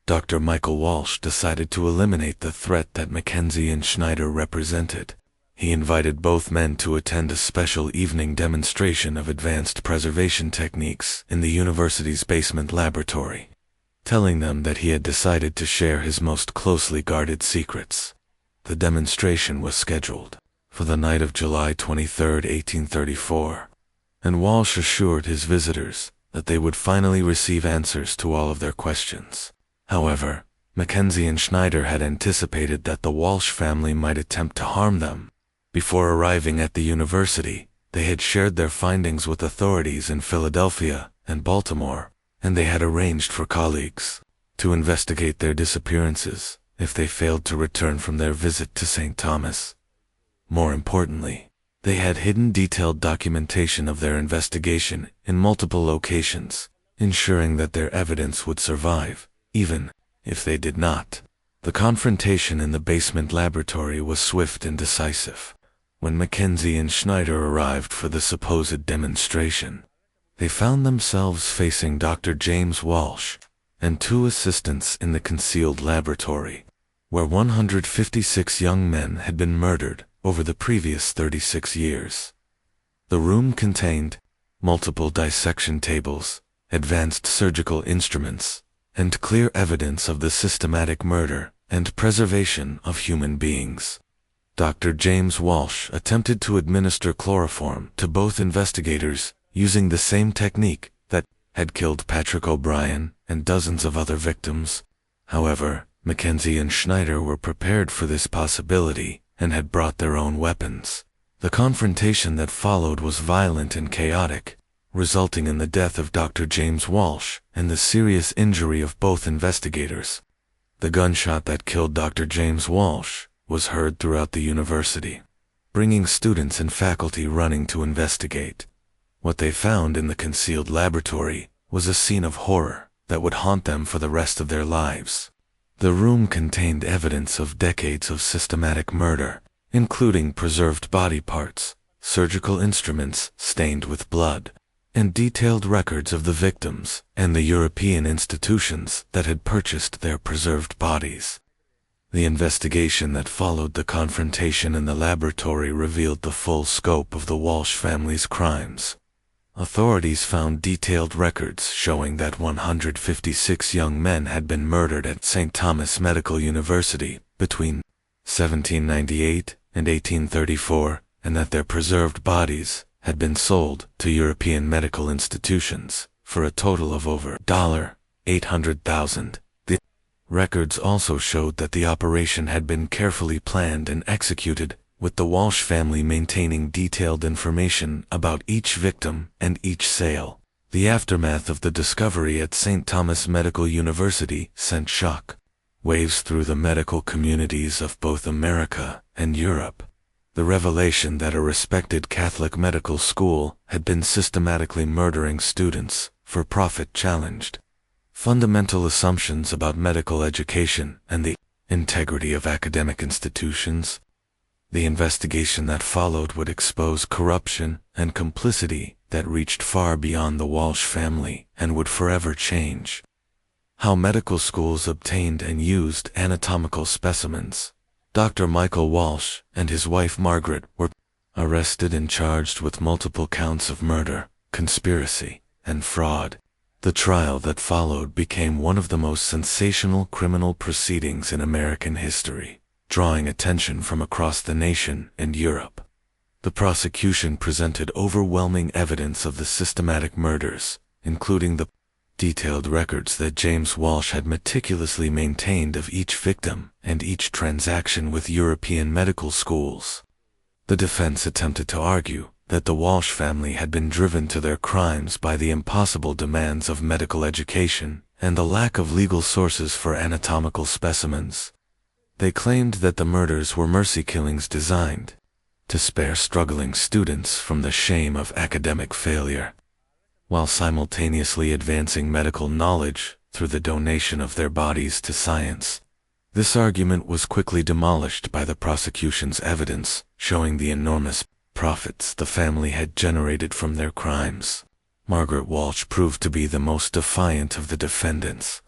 Dr. Michael Walsh decided to eliminate the threat that Mackenzie and Schneider represented. He invited both men to attend a special evening demonstration of advanced preservation techniques in the university's basement laboratory, telling them that he had decided to share his most closely guarded secrets. The demonstration was scheduled for the night of July 23, 1834. And Walsh assured his visitors that they would finally receive answers to all of their questions. However, Mackenzie and Schneider had anticipated that the Walsh family might attempt to harm them. Before arriving at the university, they had shared their findings with authorities in Philadelphia and Baltimore, and they had arranged for colleagues to investigate their disappearances if they failed to return from their visit to St. Thomas. More importantly, they had hidden detailed documentation of their investigation in multiple locations, ensuring that their evidence would survive, even if they did not. The confrontation in the basement laboratory was swift and decisive. When Mackenzie and Schneider arrived for the supposed demonstration, they found themselves facing Dr. James Walsh and two assistants in the concealed laboratory, where 156 young men had been murdered over the previous 36 years. The room contained multiple dissection tables, advanced surgical instruments, and clear evidence of the systematic murder and preservation of human beings. Dr. James Walsh attempted to administer chloroform to both investigators using the same technique that had killed Patrick O'Brien and dozens of other victims. However, Mackenzie and Schneider were prepared for this possibility and had brought their own weapons. The confrontation that followed was violent and chaotic, resulting in the death of Dr. James Walsh and the serious injury of both investigators. The gunshot that killed Dr. James Walsh was heard throughout the university, bringing students and faculty running to investigate. What they found in the concealed laboratory was a scene of horror that would haunt them for the rest of their lives. The room contained evidence of decades of systematic murder, including preserved body parts, surgical instruments stained with blood, and detailed records of the victims and the European institutions that had purchased their preserved bodies. The investigation that followed the confrontation in the laboratory revealed the full scope of the Walsh family's crimes. Authorities found detailed records showing that 156 young men had been murdered at St. Thomas Medical University between 1798 and 1834, and that their preserved bodies had been sold to European medical institutions for a total of over $800,000. The records also showed that the operation had been carefully planned and executed, with the Walsh family maintaining detailed information about each victim and each sale. The aftermath of the discovery at St. Thomas Medical University sent shock waves through the medical communities of both America and Europe. The revelation that a respected Catholic medical school had been systematically murdering students for profit challenged fundamental assumptions about medical education and the integrity of academic institutions. The investigation that followed would expose corruption and complicity that reached far beyond the Walsh family and would forever change how medical schools obtained and used anatomical specimens. Dr. Michael Walsh and his wife Margaret were arrested and charged with multiple counts of murder, conspiracy, and fraud. The trial that followed became one of the most sensational criminal proceedings in American history, drawing attention from across the nation and Europe. The prosecution presented overwhelming evidence of the systematic murders, including the detailed records that James Walsh had meticulously maintained of each victim and each transaction with European medical schools. The defense attempted to argue that the Walsh family had been driven to their crimes by the impossible demands of medical education and the lack of legal sources for anatomical specimens. They claimed that the murders were mercy killings designed to spare struggling students from the shame of academic failure, while simultaneously advancing medical knowledge through the donation of their bodies to science. This argument was quickly demolished by the prosecution's evidence showing the enormous profits the family had generated from their crimes. Margaret Walsh proved to be the most defiant of the defendants.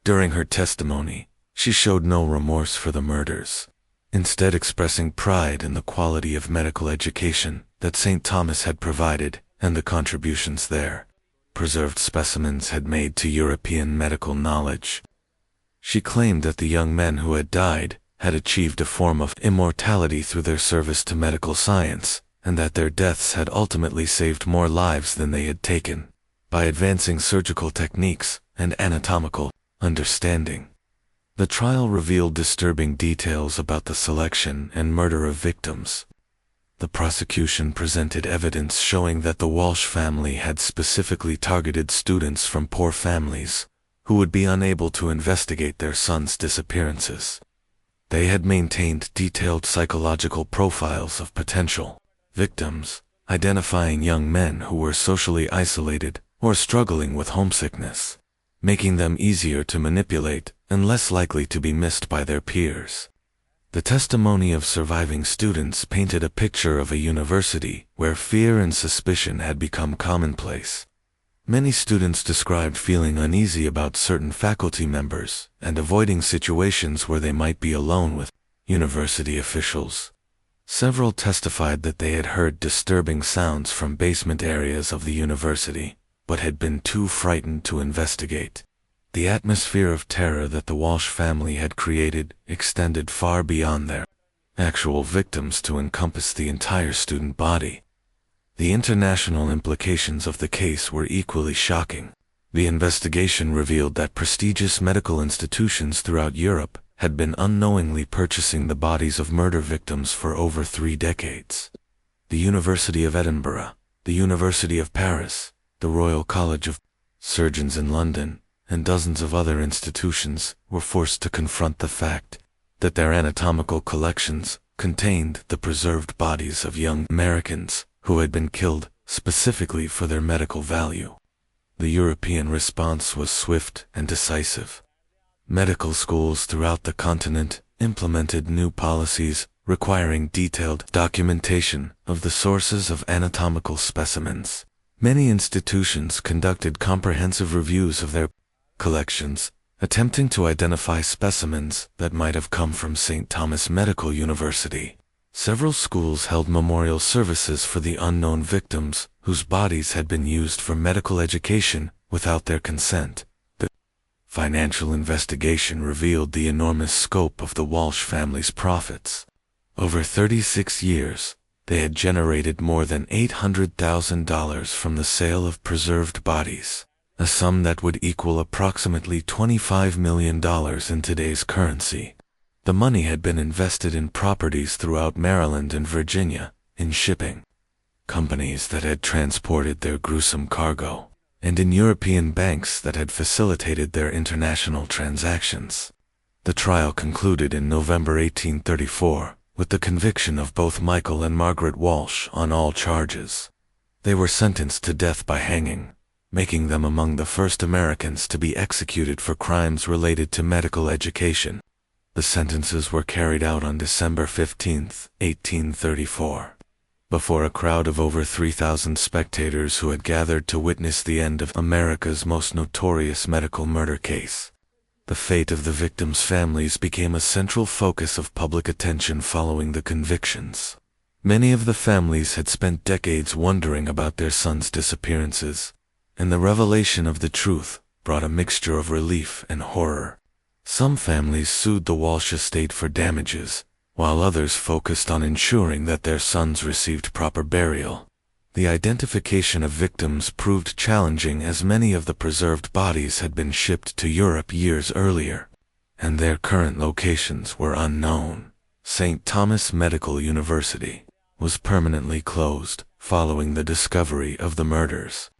During her testimony, she showed no remorse for the murders, instead expressing pride in the quality of medical education that St. Thomas had provided and the contributions their preserved specimens had made to European medical knowledge. She claimed that the young men who had died had achieved a form of immortality through their service to medical science, and that their deaths had ultimately saved more lives than they had taken, by advancing surgical techniques and anatomical understanding. The trial revealed disturbing details about the selection and murder of victims. The prosecution presented evidence showing that the Walsh family had specifically targeted students from poor families who would be unable to investigate their sons' disappearances. They had maintained detailed psychological profiles of potential victims, identifying young men who were socially isolated or struggling with homesickness, making them easier to manipulate and less likely to be missed by their peers. The testimony of surviving students painted a picture of a university where fear and suspicion had become commonplace. Many students described feeling uneasy about certain faculty members and avoiding situations where they might be alone with university officials. Several testified that they had heard disturbing sounds from basement areas of the university, but had been too frightened to investigate. The atmosphere of terror that the Walsh family had created extended far beyond their actual victims to encompass the entire student body. The international implications of the case were equally shocking. The investigation revealed that prestigious medical institutions throughout Europe had been unknowingly purchasing the bodies of murder victims for over 3 decades. The University of Edinburgh, the University of Paris, the Royal College of Surgeons in London, and dozens of other institutions were forced to confront the fact that their anatomical collections contained the preserved bodies of young Americans who had been killed specifically for their medical value. The European response was swift and decisive. Medical schools throughout the continent implemented new policies requiring detailed documentation of the sources of anatomical specimens. Many institutions conducted comprehensive reviews of their collections, attempting to identify specimens that might have come from St. Thomas Medical University. Several schools held memorial services for the unknown victims whose bodies had been used for medical education without their consent. The financial investigation revealed the enormous scope of the Walsh family's profits. Over 36 years, they had generated more than $800,000 from the sale of preserved bodies, a sum that would equal approximately $25 million in today's currency. The money had been invested in properties throughout Maryland and Virginia, in shipping companies that had transported their gruesome cargo, and in European banks that had facilitated their international transactions. The trial concluded in November 1834, with the conviction of both Michael and Margaret Walsh on all charges. They were sentenced to death by hanging, making them among the first Americans to be executed for crimes related to medical education. The sentences were carried out on December 15, 1834, before a crowd of over 3,000 spectators who had gathered to witness the end of America's most notorious medical murder case. The fate of the victims' families became a central focus of public attention following the convictions. Many of the families had spent decades wondering about their sons' disappearances, and the revelation of the truth brought a mixture of relief and horror. Some families sued the Walsh estate for damages, while others focused on ensuring that their sons received proper burial. The identification of victims proved challenging as many of the preserved bodies had been shipped to Europe years earlier, and their current locations were unknown. St. Thomas Medical University was permanently closed following the discovery of the murders.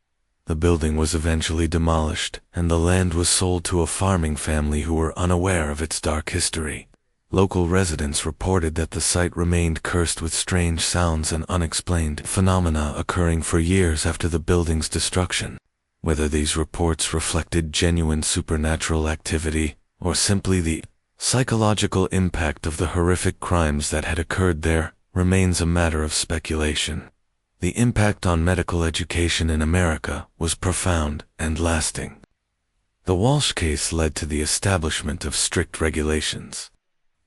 The building was eventually demolished, and the land was sold to a farming family who were unaware of its dark history. Local residents reported that the site remained cursed with strange sounds and unexplained phenomena occurring for years after the building's destruction. Whether these reports reflected genuine supernatural activity or simply the psychological impact of the horrific crimes that had occurred there remains a matter of speculation. The impact on medical education in America was profound and lasting. The Walsh case led to the establishment of strict regulations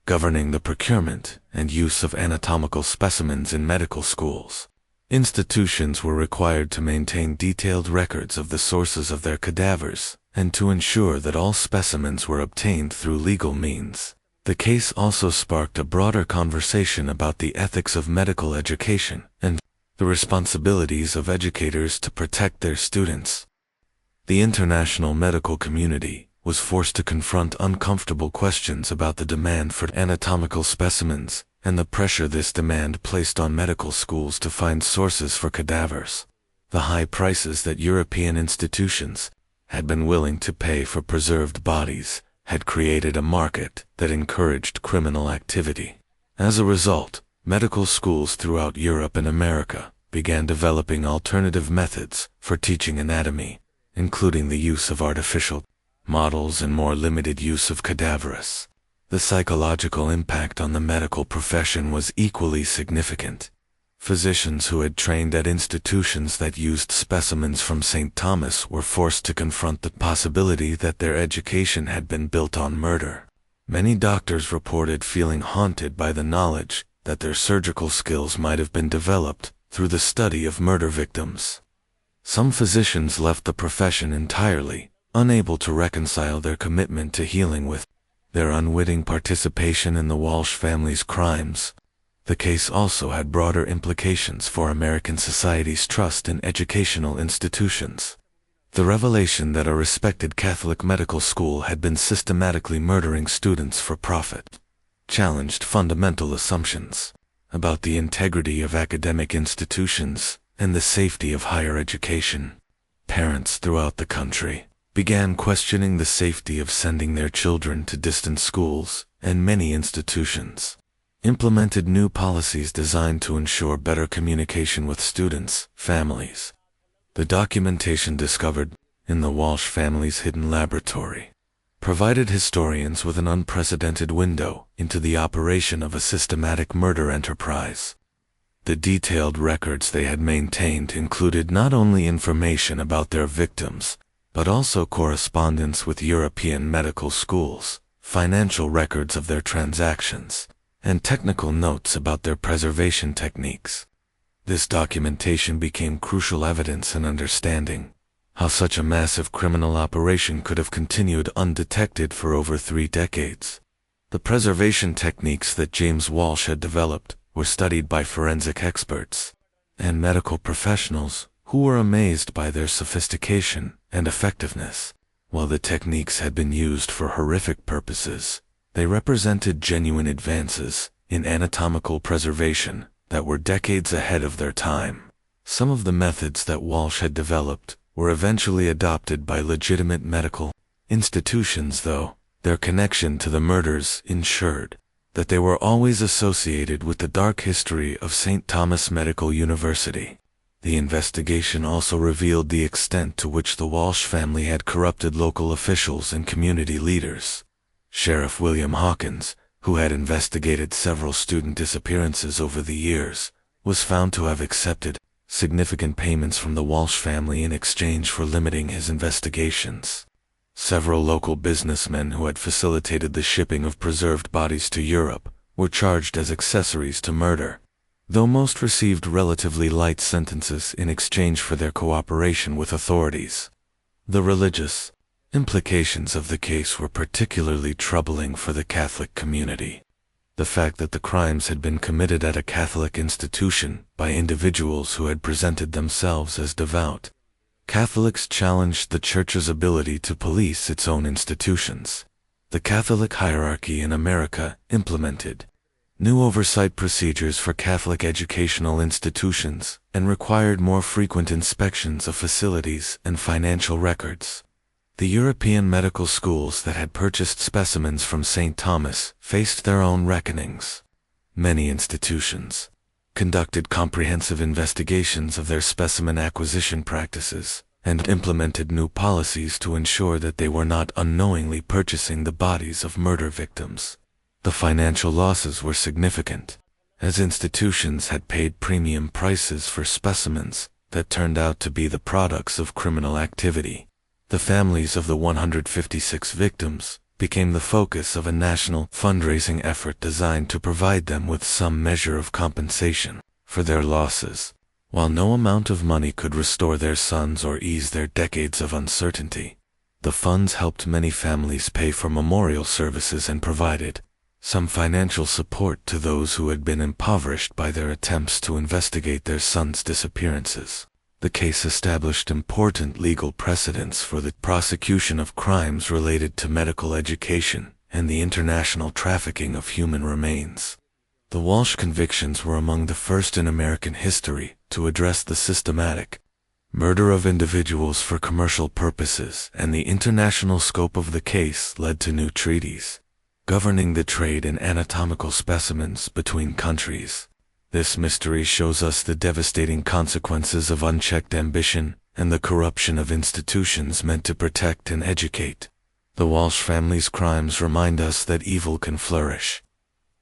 governing the procurement and use of anatomical specimens in medical schools. Institutions were required to maintain detailed records of the sources of their cadavers and to ensure that all specimens were obtained through legal means. The case also sparked a broader conversation about the ethics of medical education and the responsibilities of educators to protect their students. The international medical community was forced to confront uncomfortable questions about the demand for anatomical specimens and the pressure this demand placed on medical schools to find sources for cadavers. The high prices that European institutions had been willing to pay for preserved bodies had created a market that encouraged criminal activity. As a result, medical schools throughout Europe and America began developing alternative methods for teaching anatomy, including the use of artificial models and more limited use of cadavers. The psychological impact on the medical profession was equally significant. Physicians who had trained at institutions that used specimens from St. Thomas were forced to confront the possibility that their education had been built on murder. Many doctors reported feeling haunted by the knowledge that their surgical skills might have been developed through the study of murder victims. Some physicians left the profession entirely, unable to reconcile their commitment to healing with their unwitting participation in the Walsh family's crimes. The case also had broader implications for American society's trust in educational institutions. The revelation that a respected Catholic medical school had been systematically murdering students for profit challenged fundamental assumptions about the integrity of academic institutions and the safety of higher education. Parents throughout the country began questioning the safety of sending their children to distant schools, and many institutions implemented new policies designed to ensure better communication with students, families. The documentation discovered in the Walsh family's hidden laboratory provided historians with an unprecedented window into the operation of a systematic murder enterprise. The detailed records they had maintained included not only information about their victims, but also correspondence with European medical schools, financial records of their transactions, and technical notes about their preservation techniques. This documentation became crucial evidence in understanding how such a massive criminal operation could have continued undetected for over 3 decades. The preservation techniques that James Walsh had developed were studied by forensic experts and medical professionals who were amazed by their sophistication and effectiveness. While the techniques had been used for horrific purposes, they represented genuine advances in anatomical preservation that were decades ahead of their time. Some of the methods that Walsh had developed were eventually adopted by legitimate medical institutions, though their connection to the murders ensured that they were always associated with the dark history of St. Thomas Medical University. The investigation also revealed the extent to which the Walsh family had corrupted local officials and community leaders. Sheriff William Hawkins, who had investigated several student disappearances over the years, was found to have accepted significant payments from the Walsh family in exchange for limiting his investigations. Several local businessmen who had facilitated the shipping of preserved bodies to Europe were charged as accessories to murder, though most received relatively light sentences in exchange for their cooperation with authorities. The religious implications of the case were particularly troubling for the Catholic community. The fact that the crimes had been committed at a Catholic institution by individuals who had presented themselves as devout Catholics challenged the Church's ability to police its own institutions. The Catholic hierarchy in America implemented new oversight procedures for Catholic educational institutions and required more frequent inspections of facilities and financial records. The European medical schools that had purchased specimens from St. Thomas faced their own reckonings. Many institutions conducted comprehensive investigations of their specimen acquisition practices and implemented new policies to ensure that they were not unknowingly purchasing the bodies of murder victims. The financial losses were significant, as institutions had paid premium prices for specimens that turned out to be the products of criminal activity. The families of the 156 victims became the focus of a national fundraising effort designed to provide them with some measure of compensation for their losses. While no amount of money could restore their sons or ease their decades of uncertainty, the funds helped many families pay for memorial services and provided some financial support to those who had been impoverished by their attempts to investigate their sons' disappearances. The case established important legal precedents for the prosecution of crimes related to medical education and the international trafficking of human remains. The Walsh convictions were among the first in American history to address the systematic murder of individuals for commercial purposes, and the international scope of the case led to new treaties governing the trade in anatomical specimens between countries. This mystery shows us the devastating consequences of unchecked ambition and the corruption of institutions meant to protect and educate. The Walsh family's crimes remind us that evil can flourish,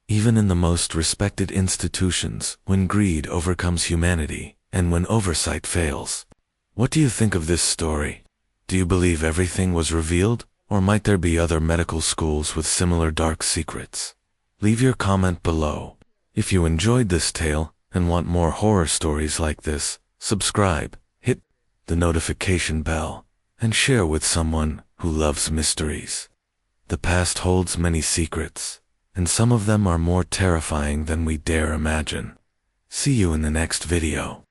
even in the most respected institutions, when greed overcomes humanity and when oversight fails. What do you think of this story? Do you believe everything was revealed, or might there be other medical schools with similar dark secrets? Leave your comment below. If you enjoyed this tale and want more horror stories like this, subscribe, hit the notification bell, and share with someone who loves mysteries. The past holds many secrets, and some of them are more terrifying than we dare imagine. See you in the next video.